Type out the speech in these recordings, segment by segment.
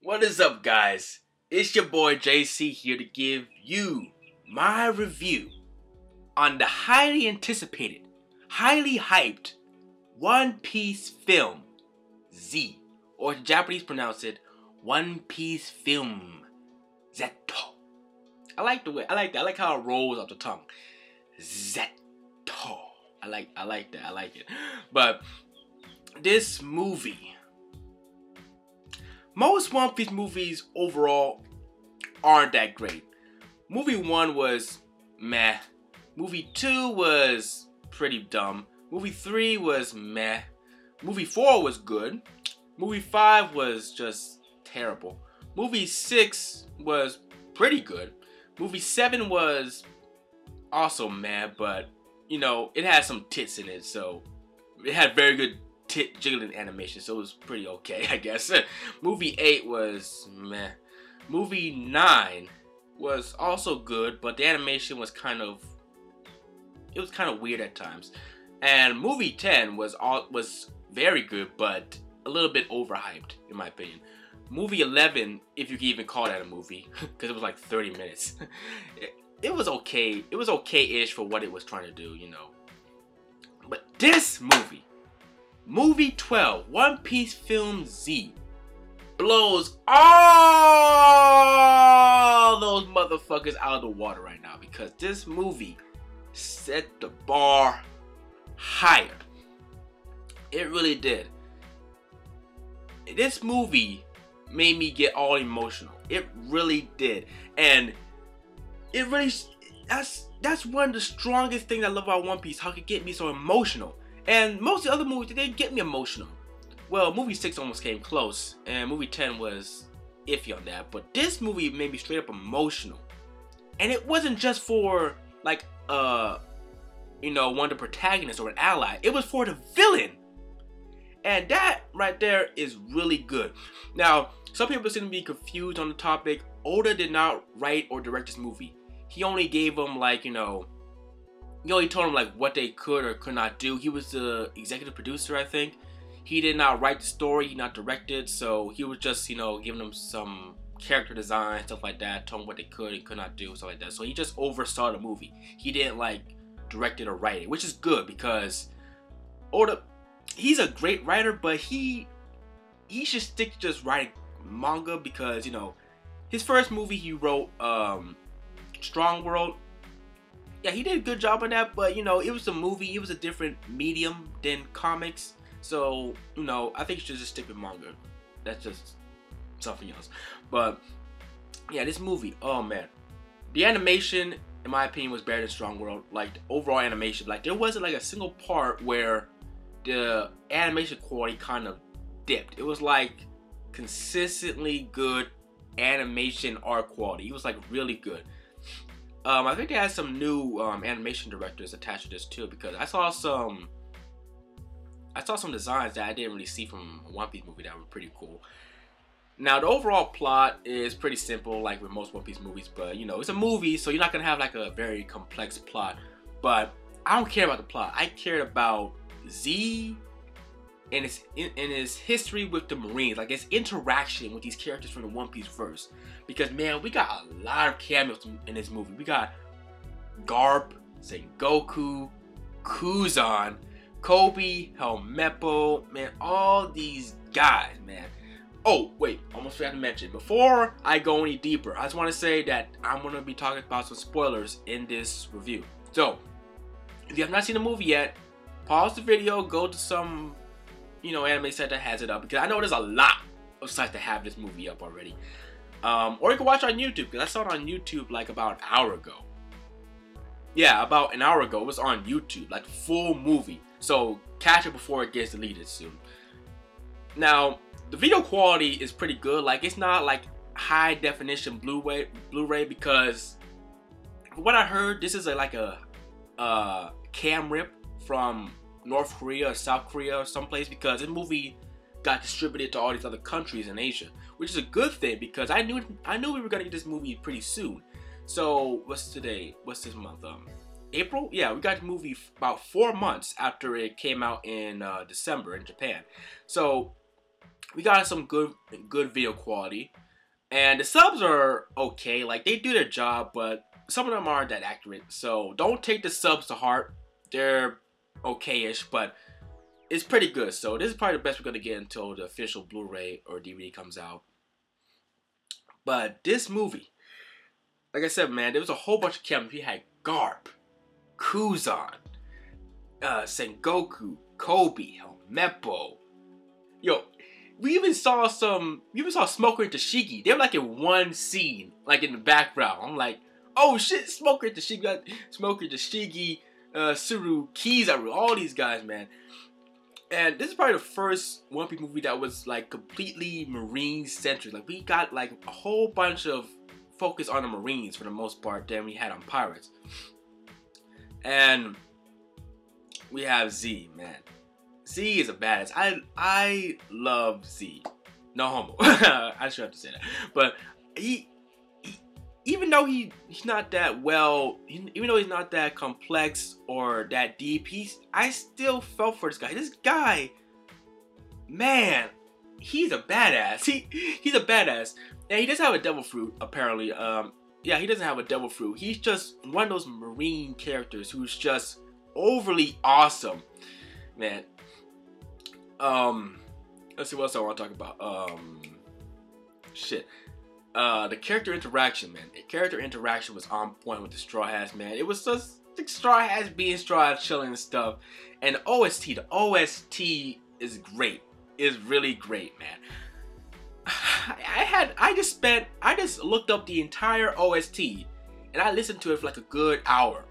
What is up, guys? It's your boy JC here to give you my review on the highly anticipated, highly hyped One Piece film Z, or in Japanese pronounce it One Piece film Zetto. I like that. I like how it rolls off the tongue. Zetto. I like that. I like it. But this movie, most One Piece movies overall aren't that great. Movie 1 was meh. Movie 2 was pretty dumb. Movie 3 was meh. Movie 4 was good. Movie 5 was just terrible. Movie 6 was pretty good. Movie 7 was also meh, but you know, it had some tits in it, so it had very good tit jiggling animation, so it was pretty okay, I guess. Movie 8 was meh. Movie 9 was also good, but the animation was kind of weird at times. And movie 10 was very good, but a little bit overhyped in my opinion. Movie 11, if you can even call that a movie, because it was like 30 minutes. It was okay. It was okay-ish for what it was trying to do, you know. But this movie, Movie 12, One Piece Film Z, blows all those motherfuckers out of the water right now, because this movie set the bar higher. It really did. This movie made me get all emotional. It really did. And it really, that's one of the strongest things I love about One Piece, how it could get me so emotional. And most of the other movies, they didn't get me emotional. Well, movie 6 almost came close, and movie 10 was iffy on that. But this movie made me straight up emotional. And it wasn't just for, like, you know, one of the protagonists or an ally. It was for the villain. And that right there is really good. Now, some people seem to be confused on the topic. Oda did not write or direct this movie. He only gave them, like, you know, he only told them, like, what they could or could not do. He was the executive producer, I think. He did not write the story, he did not direct it, so he was just, you know, giving them some character design, stuff like that, told them what they could and could not do, stuff like that. So he just oversaw the movie. He didn't, like, direct it or write it, which is good, because Oda, he's a great writer, but he should stick to just writing manga, because, you know, his first movie he wrote, Strong World, yeah, he did a good job on that, but, you know, it was a movie, it was a different medium than comics, so, you know, I think you should just stick with manga. That's just something else. But, yeah, this movie, oh man, the animation, in my opinion, was better than Strong World. Like, the overall animation, like, there wasn't, like, a single part where the animation quality kind of dipped. It was, like, consistently good animation art quality. It was, like, really good. I think they had some new animation directors attached to this too, because I saw some designs that I didn't really see from a One Piece movie that were pretty cool. Now, the overall plot is pretty simple, like with most One Piece movies, but, you know, it's a movie, so you're not gonna have like a very complex plot. But I don't care about the plot. I cared about Z and his history with the Marines, like his interaction with these characters from the One Piece verse. Because, man, we got a lot of cameos in this movie. We got Garp, Sengoku, Kuzan, Kobe, Helmeppo, man, all these guys, man. Oh, wait, almost forgot to mention, before I go any deeper, I just want to say that I'm going to be talking about some spoilers in this review. So, if you have not seen the movie yet, pause the video, go to some, you know, anime site that has it up, because I know there's a lot of sites that have this movie up already. Or you can watch it on YouTube, because I saw it on YouTube like about an hour ago. Yeah, about an hour ago, it was on YouTube, like full movie. So catch it before it gets deleted soon. Now, the video quality is pretty good. Like, it's not like high definition Blu-ray, because from what I heard, this is like a cam rip from North Korea or South Korea or someplace, because this movie got distributed to all these other countries in Asia, which is a good thing, because I knew we were gonna get this movie pretty soon. So what's today? What's this month? April? Yeah, we got the movie about 4 months after it came out in December in Japan. So we got some good video quality, and the subs are okay. Like, they do their job, but some of them aren't that accurate. So don't take the subs to heart. They're okay-ish, but it's pretty good. So this is probably the best we're gonna get until the official Blu-ray or DVD comes out. But this movie, like I said, man, there was a whole bunch of cameos. We had Garp, Kuzan, Sengoku, Kobe, Helmeppo. Yo, we even saw Smoker and Tashigi. They were like in one scene, like in the background. I'm like, oh shit, Smoker and Tashigi, Suru, Kizaru, all these guys, man. And this is probably the first One Piece movie that was like completely Marine centric. Like, we got like a whole bunch of focus on the Marines for the most part than we had on pirates. And we have Z, man. Z is a badass. I love Z. No homo. I should have to say that. But he even though he's not that even though he's not that complex or that deep, I still felt for this guy. This guy, man, he's a badass. He's a badass. And he doesn't have a devil fruit, apparently. Yeah, he doesn't have a devil fruit. He's just one of those Marine characters who's just overly awesome, man. Let's see what else I want to talk about. The character interaction, man. The character interaction was on point with the Straw Hats, man. It was just the Straw Hats being Straw Hats, chilling and stuff. And the OST is great. It's really great, man. I just looked up the entire OST and I listened to it for like a good hour.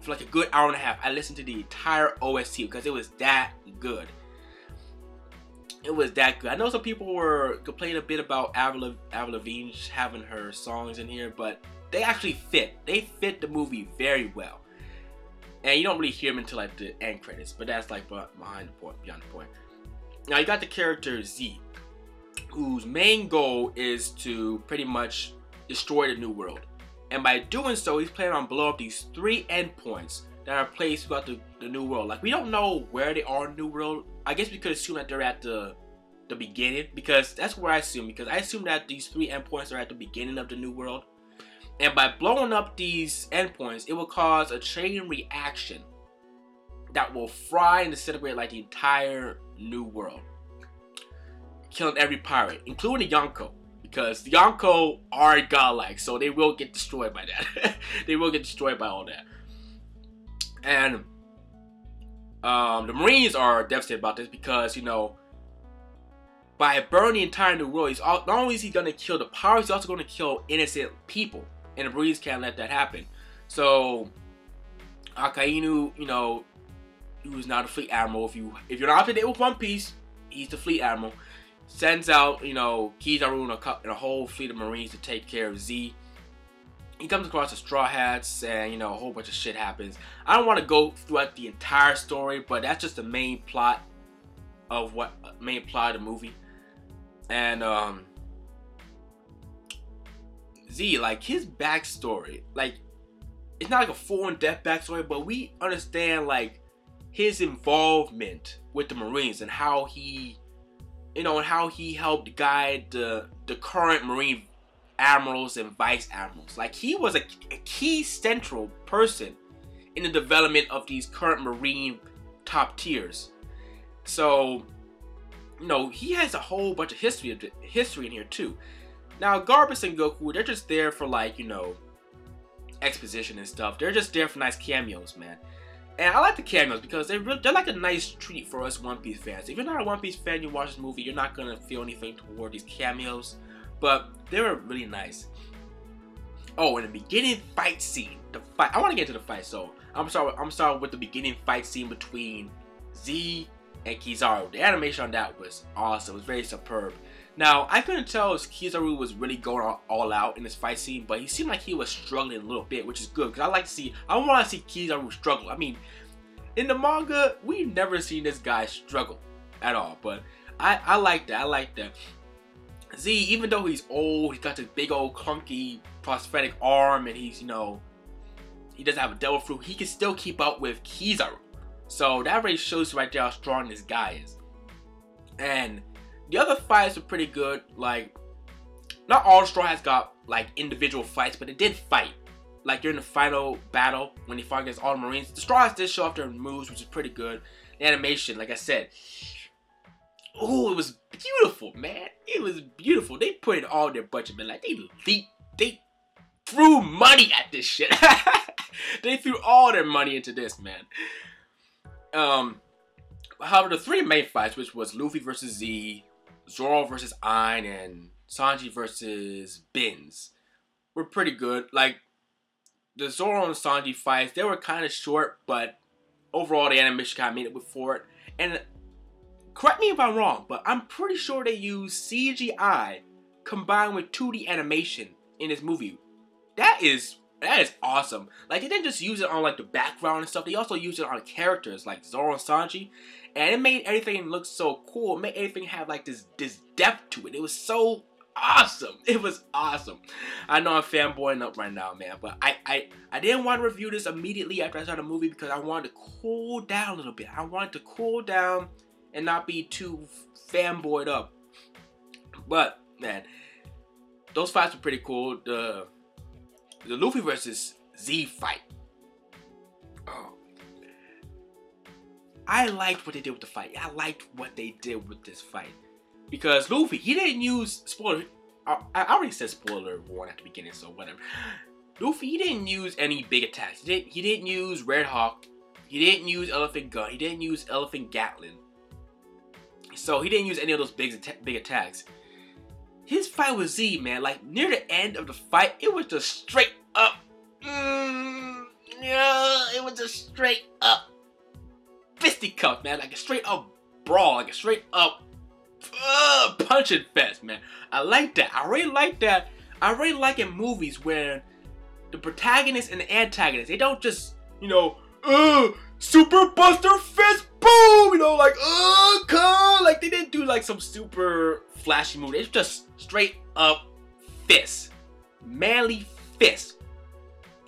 For like a good hour and a half, I listened to the entire OST because it was that good. It was that good. I know some people were complaining a bit about Avril Lavigne having her songs in here, but they actually fit. They fit the movie very well. And you don't really hear them until like the end credits, but that's like beyond the point. Now you got the character Z, whose main goal is to pretty much destroy the New World. And by doing so, he's planning on blowing up these 3 endpoints that are placed throughout the New World. Like, we don't know where they are in the New World. I guess we could assume that they're at the beginning, because that's where I assume. Because I assume that these 3 endpoints are at the beginning of the New World. And by blowing up these endpoints, it will cause a chain reaction that will fry and disintegrate like the entire New World, killing every pirate, including the Yonko. Because the Yonko are godlike, so they will get destroyed by that. They will get destroyed by all that. And the Marines are devastated about this because, you know, by burning the entire New World, not only is he going to kill the pirates, he's also going to kill innocent people. And the Marines can't let that happen. So, Akainu, you know, who's now the fleet admiral, if you're not up to date with One Piece, he's the fleet admiral, sends out, you know, Kizaru and a whole fleet of Marines to take care of Z. He comes across the Straw Hats, and, you know, a whole bunch of shit happens. I don't want to go throughout the entire story, but that's just the main plot of the movie. And Z, like, his backstory, like, it's not like a full in-depth backstory, but we understand, like, his involvement with the Marines and how he, you know, and how he helped guide the current Marine admirals and vice admirals. Like, he was a key central person in the development of these current Marine top tiers. So, you know, he has a whole bunch of history in here too. Now, Garp and Goku, they're just there for, like, you know, exposition and stuff. They're just there for nice cameos, man. And I like the cameos because they're like a nice treat for us One Piece fans. If you're not a One Piece fan, you watch this movie, you're not gonna feel anything toward these cameos, but they were really nice. Oh, in the beginning fight scene, I want to get to the fight, so I'm sorry with the beginning fight scene between Z and Kizaru. The animation on that was awesome. It was very superb. Now, I couldn't tell if Kizaru was really going all out in this fight scene, but he seemed like he was struggling a little bit, which is good, because I want to see Kizaru struggle. I mean, in the manga, we've never seen this guy struggle at all, but I like that. I like that. Z, even though he's old, he's got this big old clunky prosthetic arm, and he's, you know, he doesn't have a devil fruit, he can still keep up with Kizaru. So that really shows right there how strong this guy is. And The other fights were pretty good. Like, not all Straw Hats got like individual fights, but it did fight. Like during the final battle when he fought against all the Marines, the Straw Hats did show off their moves, which is pretty good. The animation, like I said, oh, it was beautiful, man. It was beautiful. They put in all their budget, man. Like they threw money at this shit. They threw all their money into this, man. However, the three main fights, which was Luffy versus Z, Zoro versus Ain, and Sanji versus Bins, were pretty good. Like, the Zoro and Sanji fights, they were kind of short, but overall the animation kind of made up for it. And correct me if I'm wrong, but I'm pretty sure they used CGI combined with 2D animation in this movie. That is awesome. Like, they didn't just use it on like the background and stuff. They also used it on characters like Zoro and Sanji, and it made everything look so cool. It made everything have like this depth to it. It was so awesome. It was awesome. I know I'm fanboying up right now, man, but I didn't want to review this immediately after I saw the movie because I wanted to cool down a little bit. I wanted to cool down and not be too fanboyed up. But man, those fights were pretty cool. The Luffy versus Z fight. Oh, I liked what they did with the fight. I liked what they did with this fight. Because Luffy, he didn't use, spoiler, I already said spoiler 1 at the beginning, so whatever. Luffy, he didn't use any big attacks. He didn't use Red Hawk. He didn't use Elephant Gun. He didn't use Elephant Gatling. So he didn't use any of those big attacks. His fight with Z, man, like near the end of the fight, it was just straight up. It was just straight up fisticuff, man. Like a straight up brawl, like a straight up punching fest, man. I like that. I really like that. I really like in movies where the protagonist and the antagonist, they don't just, super buster fist, boom, like, come. Like, they didn't do like some super flashy move. It's just straight up fist. Manly fist.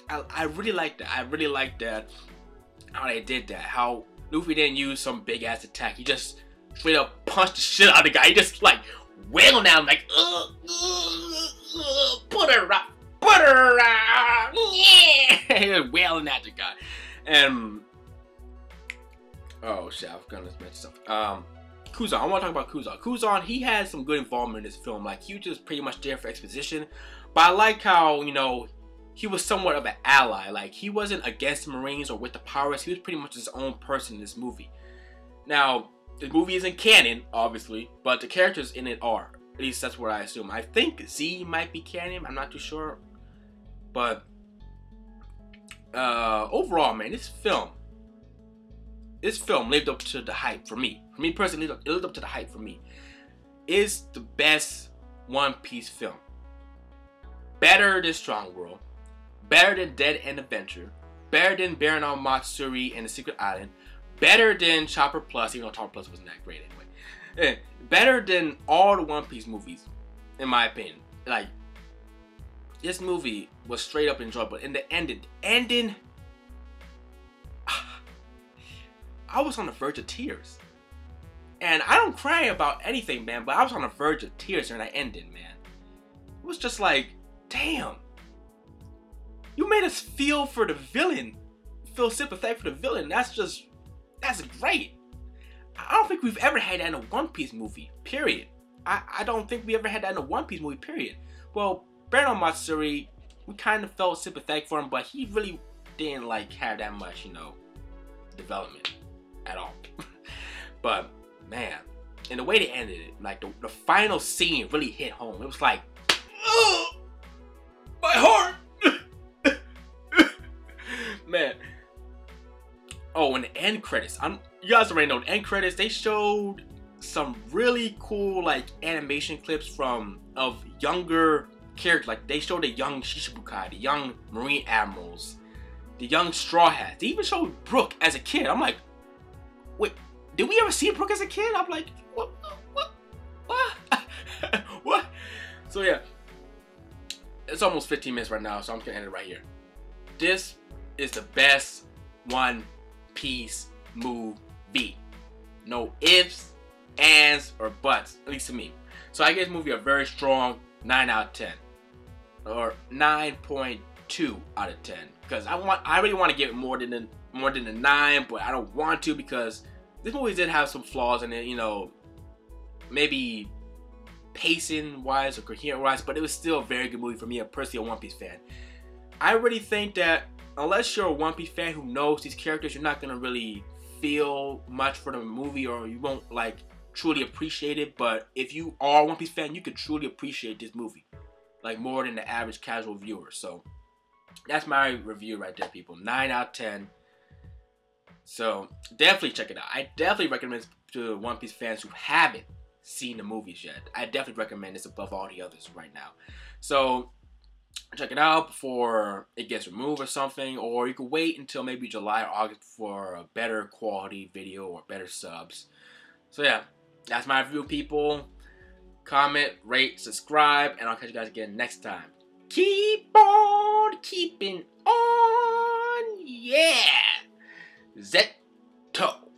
I really like that. I really like that. How they did that. How Luffy didn't use some big ass attack. He just straight up punched the shit out of the guy. He just like wailing at him like, put her up, yeah. He was wailing at the guy. And oh shit, I was gonna mention something. Kuzan, I want to talk about Kuzan. Kuzan, he had some good involvement in this film. Like, he was just pretty much there for exposition. But I like how, he was somewhat of an ally. Like, he wasn't against the Marines or with the pirates. He was pretty much his own person in this movie. Now, the movie isn't canon, obviously, but the characters in it are. At least that's what I assume. I think Z might be canon. I'm not too sure. But overall, man, this film lived up to the hype for me. For me personally, it lived up to the hype for me. It's the best One Piece film. Better than Strong World. Better than Dead End Adventure. Better than Baron Matsuri and the Secret Island. Better than Chopper Plus, even though Chopper Plus wasn't that great anyway. Better than all the One Piece movies, in my opinion. Like, this movie was straight up enjoyable. And the ending, I was on the verge of tears. And I don't cry about anything, man, but I was on the verge of tears during that ending, man. It was just like, damn. You made us feel for the villain. Feel sympathetic for the villain. That's great. I don't think we've ever had that in a One Piece movie, period. I don't think we ever had that in a One Piece movie, period. Well, Baron Matsuri, we kind of felt sympathetic for him, but he really didn't have that much, development at all. But man, and the way they ended it, like the final scene really hit home. It was like, oh, my heart, man. Oh, and the end credits. You guys already know the end credits. They showed some really cool animation clips of younger characters. Like, they showed the young Shishibukai, the young Marine Admirals, the young Straw Hats. They even showed Brook as a kid. I'm like, wait, did we ever see Brook as a kid? I'm like, what? What? So yeah, it's almost 15 minutes right now, so I'm gonna end it right here. This is the best One Piece movie. No ifs, ands or buts, at least to me. So I give this movie a very strong 9 out of 10. Or 9.2 out of 10. Because I really want to give it more than a 9, but I don't want to because this movie did have some flaws in it, you know, maybe pacing wise or coherent wise, but it was still a very good movie for me, personally a One Piece fan. I really think that unless you're a One Piece fan who knows these characters, you're not gonna really feel much for the movie, or you won't like truly appreciate it. But if you are a One Piece fan, you could truly appreciate this movie, like more than the average casual viewer. So that's my review right there, people. 9 out of 10. So definitely check it out. I definitely recommend it to One Piece fans who haven't seen the movies yet. I definitely recommend this above all the others right now. So check it out before it gets removed or something, or you can wait until maybe July or August for a better quality video or better subs. So yeah, that's my review, people. Comment, rate, subscribe, and I'll catch you guys again next time. Keep on keeping on, yeah! Zet.